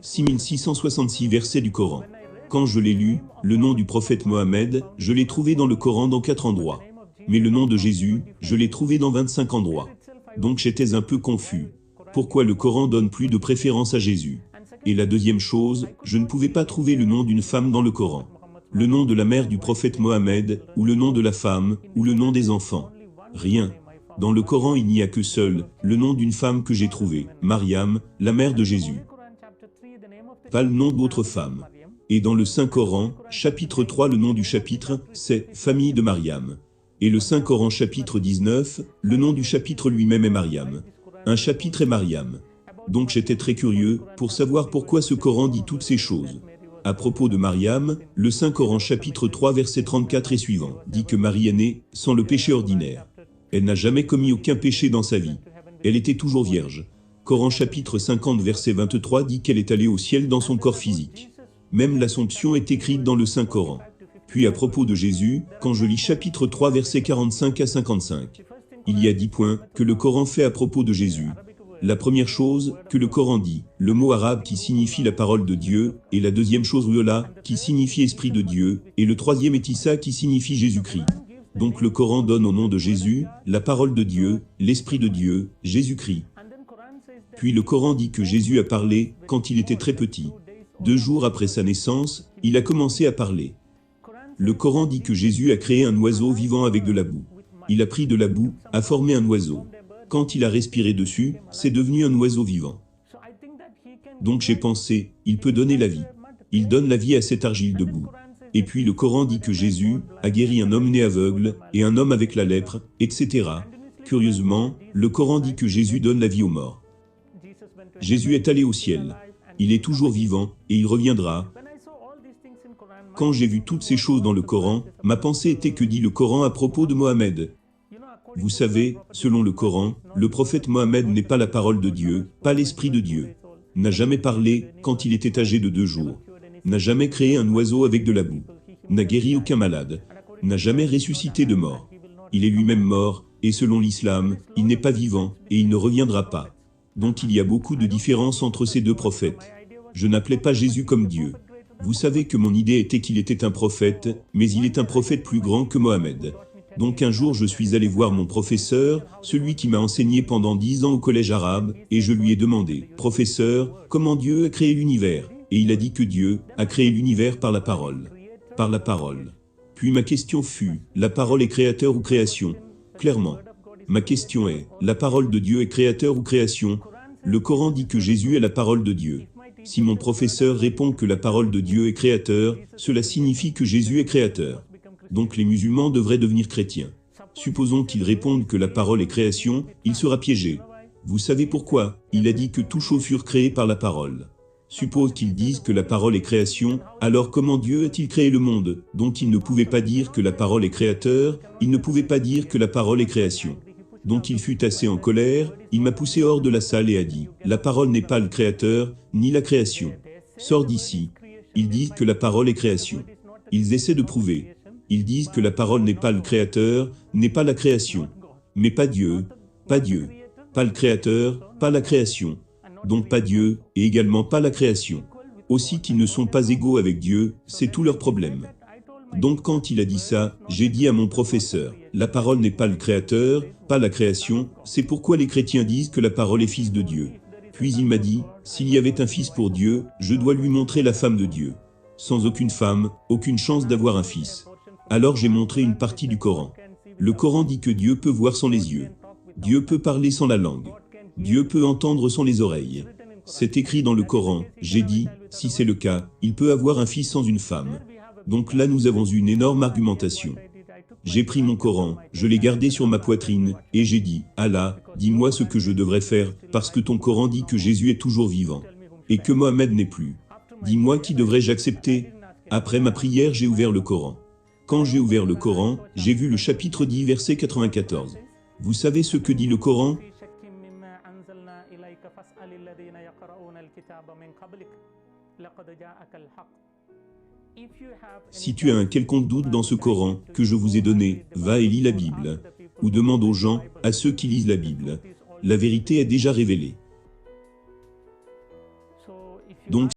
6666 versets du Coran. Quand je l'ai lu, le nom du prophète Mohammed, je l'ai trouvé dans le Coran dans 4 endroits. Mais le nom de Jésus, je l'ai trouvé dans 25 endroits. Donc j'étais un peu confus. Pourquoi le Coran donne plus de préférence à Jésus? Et la deuxième chose, je ne pouvais pas trouver le nom d'une femme dans le Coran. Le nom de la mère du prophète Mohammed, ou le nom de la femme, ou le nom des enfants. Rien. Dans le Coran, il n'y a que seul le nom d'une femme que j'ai trouvé, Mariam, la mère de Jésus. Pas le nom d'autre femme. Et dans le Saint-Coran, chapitre 3, le nom du chapitre, c'est « Famille de Mariam ». Et le Saint-Coran chapitre 19, le nom du chapitre lui-même est Mariam. Un chapitre est Mariam. Donc j'étais très curieux pour savoir pourquoi ce Coran dit toutes ces choses. À propos de Mariam, le Saint-Coran chapitre 3 verset 34 et suivant dit que Marie est née sans le péché ordinaire. Elle n'a jamais commis aucun péché dans sa vie. Elle était toujours vierge. Coran chapitre 50 verset 23 dit qu'elle est allée au ciel dans son corps physique. Même l'Assomption est écrite dans le Saint-Coran. Puis à propos de Jésus, quand je lis chapitre 3 versets 45 à 55, il y a 10 points que le Coran fait à propos de Jésus. La première chose que le Coran dit, le mot arabe qui signifie la parole de Dieu, et la deuxième chose Ruhollah qui signifie esprit de Dieu, et le troisième est Issa qui signifie Jésus-Christ. Donc le Coran donne au nom de Jésus, la parole de Dieu, l'esprit de Dieu, Jésus-Christ. Puis le Coran dit que Jésus a parlé quand il était très petit. 2 jours après sa naissance, il a commencé à parler. Le Coran dit que Jésus a créé un oiseau vivant avec de la boue. Il a pris de la boue, a formé un oiseau. Quand il a respiré dessus, c'est devenu un oiseau vivant. Donc j'ai pensé, il peut donner la vie. Il donne la vie à cette argile de boue. Et puis le Coran dit que Jésus a guéri un homme né aveugle, et un homme avec la lèpre, etc. Curieusement, le Coran dit que Jésus donne la vie aux morts. Jésus est allé au ciel. Il est toujours vivant, et il reviendra. Quand j'ai vu toutes ces choses dans le Coran, ma pensée était que dit le Coran à propos de Mohammed. Vous savez, selon le Coran, le prophète Mohammed n'est pas la parole de Dieu, pas l'esprit de Dieu. N'a jamais parlé quand il était âgé de 2 jours. N'a jamais créé un oiseau avec de la boue. N'a guéri aucun malade. N'a jamais ressuscité de mort. Il est lui-même mort, et selon l'islam, il n'est pas vivant, et il ne reviendra pas. Donc il y a beaucoup de différences entre ces deux prophètes. Je n'appelais pas Jésus comme Dieu. Vous savez que mon idée était qu'il était un prophète, mais il est un prophète plus grand que Mohammed. Donc un jour je suis allé voir mon professeur, celui qui m'a enseigné pendant 10 ans au collège arabe, et je lui ai demandé, « Professeur, comment Dieu a créé l'univers ?» Et il a dit que Dieu a créé l'univers par la parole. Par la parole. Puis ma question fut, la parole est créateur ou création? Clairement. Ma question est, la parole de Dieu est créateur ou création? Le Coran dit que Jésus est la parole de Dieu. Si mon professeur répond que la parole de Dieu est créateur, cela signifie que Jésus est créateur. Donc les musulmans devraient devenir chrétiens. Supposons qu'ils répondent que la parole est création, il sera piégé. Vous savez pourquoi? Il a dit que toutes choses furent créées par la parole. Suppose qu'ils disent que la parole est création, alors comment Dieu a-t-il créé le monde? Donc il ne pouvait pas dire que la parole est créateur, il ne pouvait pas dire que la parole est création. Donc il fut assez en colère, il m'a poussé hors de la salle et a dit, la parole n'est pas le créateur, ni la création. Sors d'ici. Ils disent que la parole est création. Ils essaient de prouver. Ils disent que la parole n'est pas le créateur, n'est pas la création. Mais pas Dieu, pas Dieu. Pas le créateur, pas la création. Donc pas Dieu, et également pas la création. Aussi qu'ils ne sont pas égaux avec Dieu, c'est tout leur problème. Donc quand il a dit ça, j'ai dit à mon professeur, la parole n'est pas le créateur, pas la création, c'est pourquoi les chrétiens disent que la parole est fils de Dieu. Puis il m'a dit, s'il y avait un fils pour Dieu, je dois lui montrer la femme de Dieu. Sans aucune femme, aucune chance d'avoir un fils. Alors j'ai montré une partie du Coran. Le Coran dit que Dieu peut voir sans les yeux. Dieu peut parler sans la langue. Dieu peut entendre sans les oreilles. C'est écrit dans le Coran, j'ai dit, si c'est le cas, il peut avoir un fils sans une femme. Donc là nous avons eu une énorme argumentation. J'ai pris mon Coran, je l'ai gardé sur ma poitrine, et j'ai dit, Allah, dis-moi ce que je devrais faire, parce que ton Coran dit que Jésus est toujours vivant, et que Mohammed n'est plus. Dis-moi qui devrais-je accepter? Après ma prière j'ai ouvert le Coran. Quand j'ai ouvert le Coran, j'ai vu le chapitre 10 verset 94. Vous savez ce que dit le Coran? Si tu as un quelconque doute dans ce Coran que je vous ai donné, va et lis la Bible. Ou demande aux gens, à ceux qui lisent la Bible. La vérité est déjà révélée. Donc